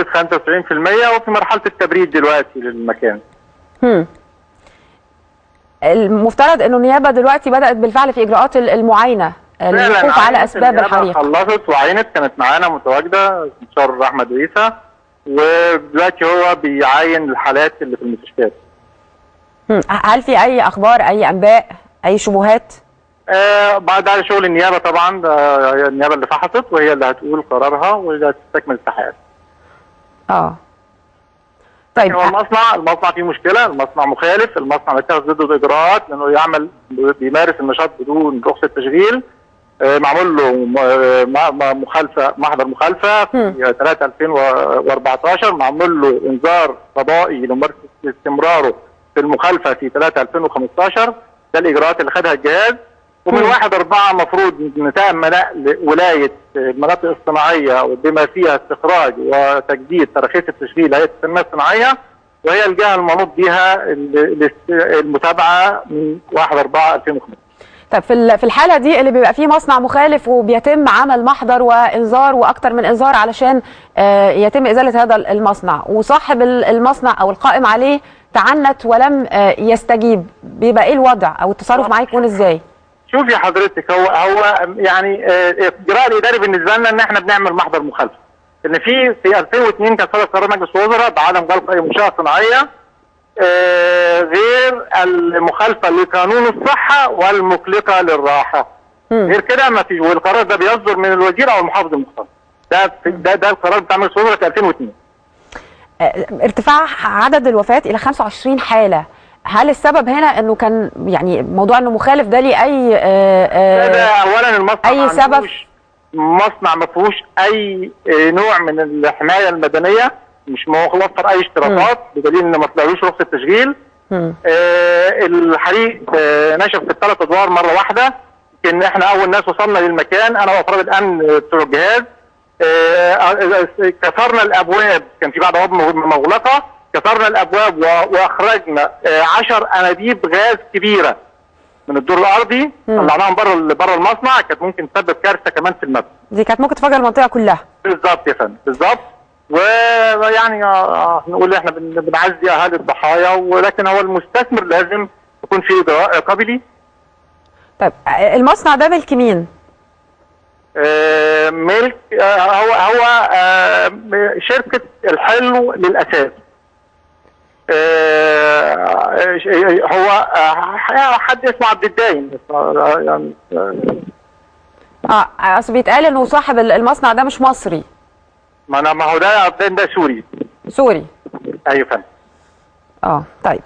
95%، وفي مرحله التبريد دلوقتي للمكان. المفترض انه النيابه دلوقتي بدات بالفعل في اجراءات المعاينه للوقوف على اسباب الحريق. خلصت وعينت، كانت معانا متواجده المستشار احمد عيسى، ودلوقتي هو بيعاين الحالات اللي في المستشفيات. هل في اي اخبار، اي انباء، اي شبهات؟ بعد على شغل النيابه طبعا، النيابه اللي فحصت وهي اللي هتقول قرارها واللي هتستكمل التحقيقات. طيب هو المصنع فيه مشكله، المصنع مخالف، المصنع بيتخذ ضده اجراءات لانه بيمارس النشاط بدون رخصه تشغيل. معمول له محضر مخالفه في 3/2014، معمول له انذار قضائي لممارسه استمراره في المخالفه في 3/2015. ده الاجراءات اللي خدها الجهاز. ومن 1/4 المفروض نتم ولايه المناطق الصناعيه بما فيها استخراج وتجديد تراخيص التشغيل هيئه التنميه الصناعيه، وهي الجهه المنوط بها المتابعه من 1/4/2015. طب في الحاله دي اللي بيبقى فيه مصنع مخالف وبيتم عمل محضر وانذار واكتر من انذار علشان يتم ازاله هذا المصنع، وصاحب المصنع او القائم عليه تعنت ولم يستجيب، بيبقى ايه الوضع او التصرف معاه يكون ازاي؟ شوفي حضرتك، هو يعني الاجراء الاداري بالنسبه لنا ان احنا بنعمل محضر مخالفه. ان في 2002 كان صدر قرار مجلس الوزراء بعدم غلق اي منشاه صناعيه غير المخالفه لقانون الصحه والمقلقه للراحه. غير كده ما فيش، والقرار ده بيصدر من الوزير او المحافظ المختص. ده القرار بتاع مجلس الوزراء في 2002. ارتفاع عدد الوفيات الى 25 حاله، هل السبب هنا انه كان يعني موضوع انه مخالف ده ليه اي ده اولا المصنع اي سبب؟ مصنع ما فيهوش اي نوع من الحمايه المدنيه، مش موفر اي اشتراطات، بدليل ان ما طلعلوش رخصه تشغيل. الحريق نشف في ال3 ادوار مره واحده. يمكن احنا اول ناس وصلنا للمكان، انا وافراد الامن بتوع الجهاز. كسرنا الابواب، كان في بعض ابواب مغلقه، كسرنا الابواب واخرجنا 10 انابيب غاز كبيره من الدور الارضي، طلعناهم بره المصنع. كانت ممكن تسبب كارثه كمان في المبنى. دي كانت ممكن تفجر المنطقه كلها. بالظبط يا فندم، بالظبط. ويعني نقول احنا بنعزي اهالي الضحايا، ولكن هو المستثمر لازم يكون في اجراء قبلي. طيب المصنع ده ملك مين؟ ملك هو شركه الحلو للاساس. هو حد اسمه عبد الدايم يعني. اصل بيتقال انه صاحب المصنع ده مش مصري. ما هو ده عبد الدايم ده سوري. سوري. ايوه فندم. طيب.